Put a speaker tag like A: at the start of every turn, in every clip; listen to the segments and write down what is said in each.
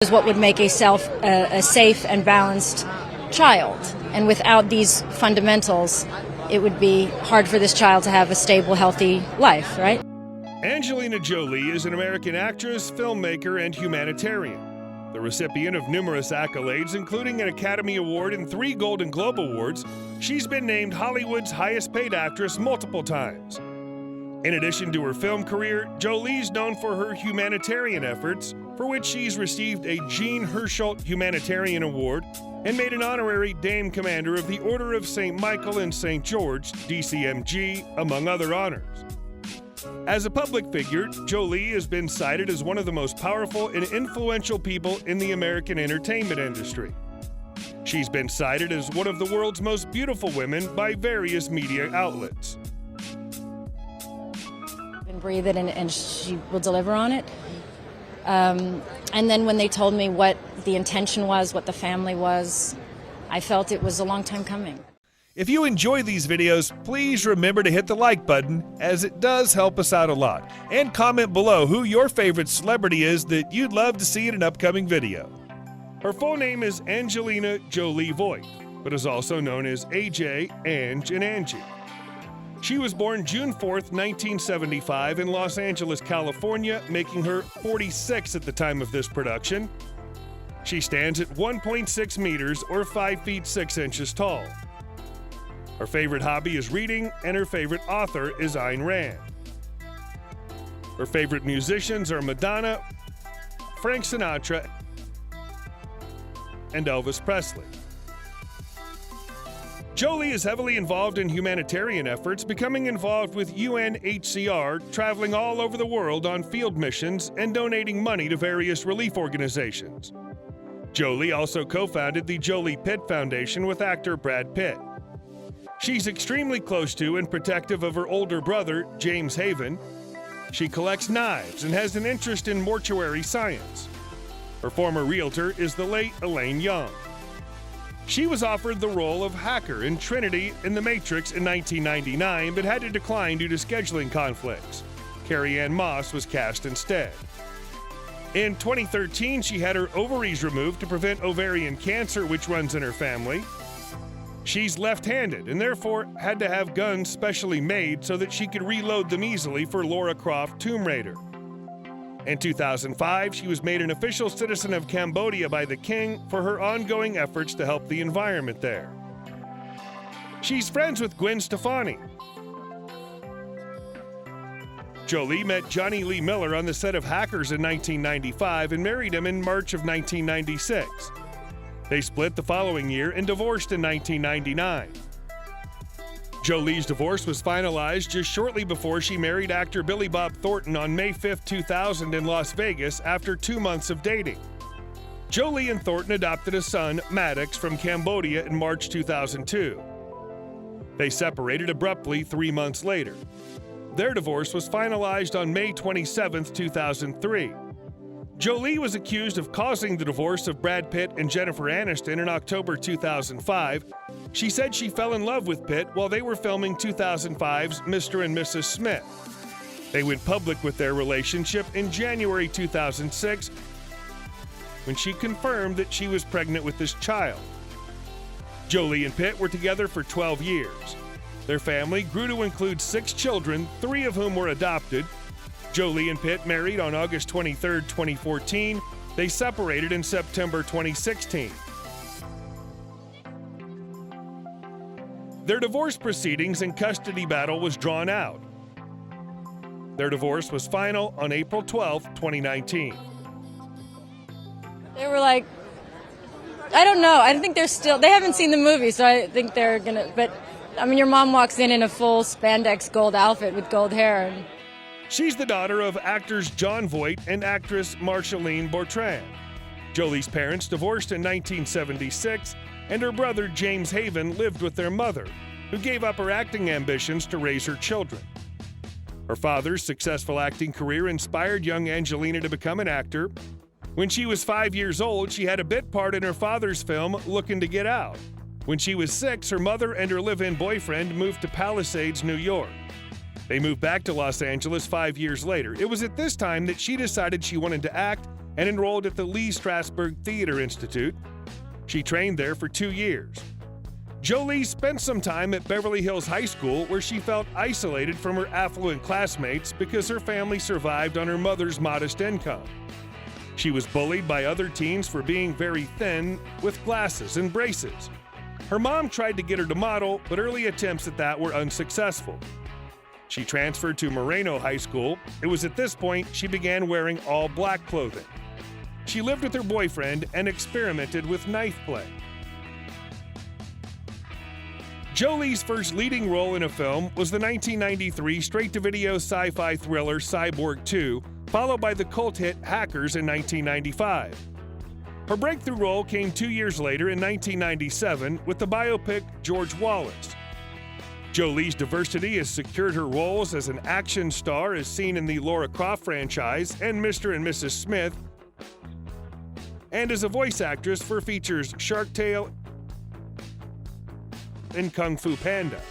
A: is what would make a safe and balanced child. And without these fundamentals, it would be hard for this child to have a stable, healthy life, right?
B: Angelina Jolie is an American actress, filmmaker, and humanitarian. The recipient of numerous accolades, including an Academy Award and 3 Golden Globe Awards, she's been named Hollywood's highest-paid actress multiple times. In addition to her film career, Jolie's known for her humanitarian efforts, for which she's received a Jean Hersholt Humanitarian Award and made an honorary Dame Commander of the Order of St. Michael and St. George, DCMG, among other honors. As a public figure, Jolie has been cited as one of the most powerful and influential people in the American entertainment industry. She's been cited as one of the world's most beautiful women by various media outlets.
A: Breathe it and she will deliver on it. And then when they told me what the intention was, what the family was, I felt it was a long time coming.
B: If you enjoy these videos, please remember to hit the like button, as it does help us out a lot. And comment below who your favorite celebrity is that you'd love to see in an upcoming video. Her full name is Angelina Jolie Voigt, but is also known as AJ, Ange, and Angie. She was born June 4th, 1975 in Los Angeles, California, making her 46 at the time of this production. She stands at 1.6 meters or 5 feet 6 inches tall. Her favorite hobby is reading, and her favorite author is Ayn Rand. Her favorite musicians are Madonna, Frank Sinatra, and Elvis Presley. Jolie is heavily involved in humanitarian efforts, becoming involved with UNHCR, traveling all over the world on field missions, and donating money to various relief organizations. Jolie also co-founded the Jolie Pitt Foundation with actor Brad Pitt. She's extremely close to and protective of her older brother, James Haven. She collects knives and has an interest in mortuary science. Her former realtor is the late Elaine Young. She was offered the role of hacker in Trinity in The Matrix in 1999, but had to decline due to scheduling conflicts. Carrie-Anne Moss was cast instead. In 2013, she had her ovaries removed to prevent ovarian cancer, which runs in her family. She's left-handed and therefore had to have guns specially made so that she could reload them easily for Lara Croft Tomb Raider. In 2005, she was made an official citizen of Cambodia by the king for her ongoing efforts to help the environment there. She's friends with Gwen Stefani. Jolie met Johnny Lee Miller on the set of Hackers in 1995 and married him in March of 1996. They split the following year and divorced in 1999. Jolie's divorce was finalized just shortly before she married actor Billy Bob Thornton on May 5, 2000 in Las Vegas after 2 months of dating. Jolie and Thornton adopted a son, Maddox, from Cambodia in March 2002. They separated abruptly 3 months later. Their divorce was finalized on May 27, 2003. Jolie was accused of causing the divorce of Brad Pitt and Jennifer Aniston in October 2005. She said she fell in love with Pitt while they were filming 2005's Mr. and Mrs. Smith. They went public with their relationship in January 2006 when she confirmed that she was pregnant with this child. Jolie and Pitt were together for 12 years. Their family grew to include 6 children, 3 of whom were adopted. Jolie and Pitt married on August 23, 2014. They separated in September 2016. Their divorce proceedings and custody battle was drawn out. Their divorce was final on April 12, 2019.
A: They were like, I don't know. I think they haven't seen the movie, so I think they're gonna, but I mean, your mom walks in a full spandex gold outfit with gold hair. And
B: she's the daughter of actors Jon Voight and actress Marceline Bertrand. Jolie's parents divorced in 1976, and her brother James Haven lived with their mother, who gave up her acting ambitions to raise her children. Her father's successful acting career inspired young Angelina to become an actor. When she was 5 years old, she had a bit part in her father's film Looking to Get Out. When she was 6, her mother and her live-in boyfriend moved to Palisades, New York. They moved back to Los Angeles 5 years later. It was at this time that she decided she wanted to act and enrolled at the Lee Strasberg Theater Institute. She trained there for 2 years. Jolie spent some time at Beverly Hills High School, where she felt isolated from her affluent classmates because her family survived on her mother's modest income. She was bullied by other teens for being very thin, with glasses and braces. Her mom tried to get her to model, but early attempts at that were unsuccessful. She transferred to Moreno High School. It was at this point she began wearing all black clothing. She lived with her boyfriend and experimented with knife play. Jolie's first leading role in a film was the 1993 straight-to-video sci-fi thriller Cyborg 2, followed by the cult hit Hackers in 1995. Her breakthrough role came 2 years later in 1997 with the biopic George Wallace. Jolie's diversity has secured her roles as an action star as seen in the Lara Croft franchise and Mr. and Mrs. Smith, and as a voice actress for features Shark Tale and Kung Fu Panda.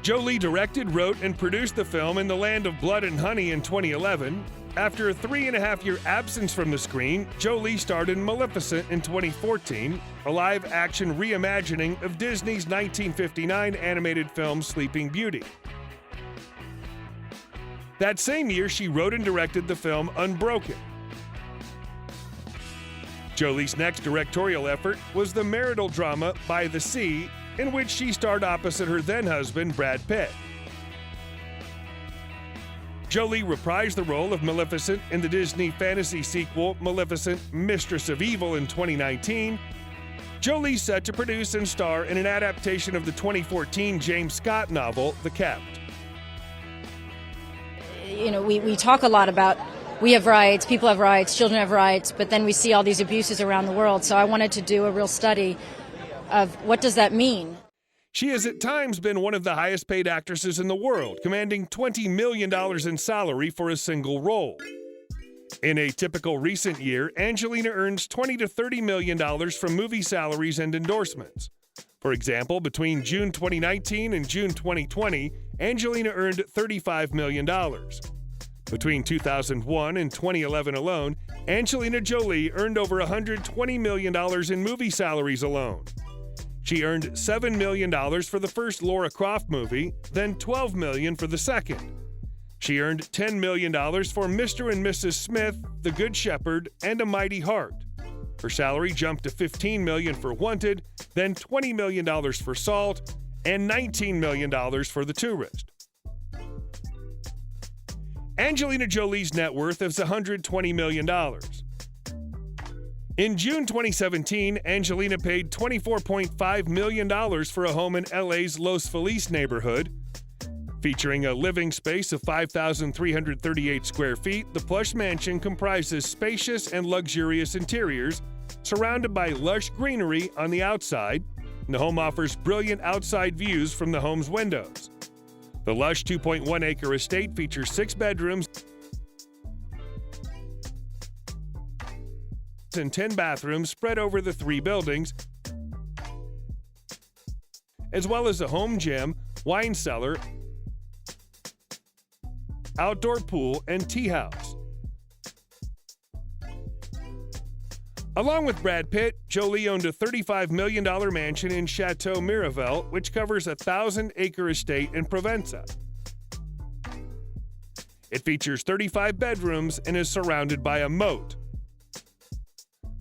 B: Jolie directed, wrote, and produced the film In the Land of Blood and Honey in 2011. After a 3.5-year absence from the screen, Jolie starred in Maleficent in 2014, a live-action reimagining of Disney's 1959 animated film Sleeping Beauty. That same year, she wrote and directed the film Unbroken. Jolie's next directorial effort was the marital drama By the Sea, in which she starred opposite her then-husband, Brad Pitt. Jolie reprised the role of Maleficent in the Disney fantasy sequel Maleficent, Mistress of Evil in 2019. Jolie's set to produce and star in an adaptation of the 2014 James Scott novel, The Kept.
A: You know, we talk a lot about we have rights, people have rights, children have rights, but then we see all these abuses around the world. So I wanted to do a real study of what does that mean?
B: She has at times been one of the highest paid actresses in the world, commanding $20 million in salary for a single role. In a typical recent year, Angelina earns $20 to $30 million from movie salaries and endorsements. For example, between June 2019 and June 2020, Angelina earned $35 million. Between 2001 and 2011 alone, Angelina Jolie earned over $120 million in movie salaries alone. She earned $7 million for the first Lara Croft movie, then $12 million for the second. She earned $10 million for Mr. and Mrs. Smith, The Good Shepherd, and A Mighty Heart. Her salary jumped to $15 million for Wanted, then $20 million for Salt, and $19 million for The Tourist. Angelina Jolie's net worth is $120 million. In June 2017, Angelina paid $24.5 million for a home in LA's Los Feliz neighborhood. Featuring a living space of 5,338 square feet, the plush mansion comprises spacious and luxurious interiors, surrounded by lush greenery on the outside, and the home offers brilliant outside views from the home's windows. The lush 2.1-acre estate features 6 bedrooms and 10 bathrooms spread over the 3 buildings, as well as a home gym, wine cellar, outdoor pool, and tea house. Along with Brad Pitt, Jolie owned a $35 million mansion in Chateau Miraval, which covers a 1,000-acre estate in Provenza. It features 35 bedrooms and is surrounded by a moat.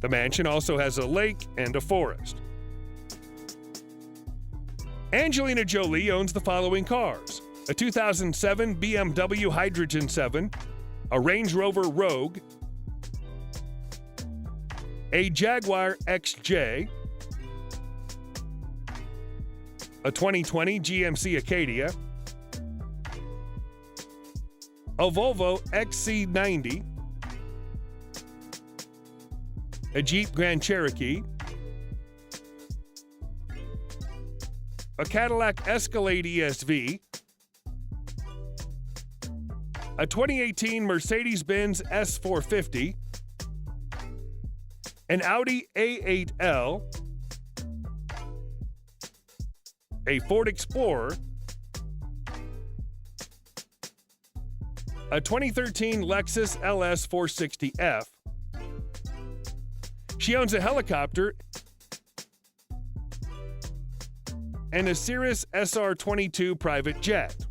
B: The mansion also has a lake and a forest. Angelina Jolie owns the following cars: a 2007 BMW Hydrogen 7, a Range Rover Rogue, a Jaguar XJ, a 2020 GMC Acadia, a Volvo XC90, a Jeep Grand Cherokee, a Cadillac Escalade ESV, a 2018 Mercedes-Benz S450, an Audi A8L, a Ford Explorer, a 2013 Lexus LS 460F, She owns a helicopter and a Cirrus SR-22 private jet.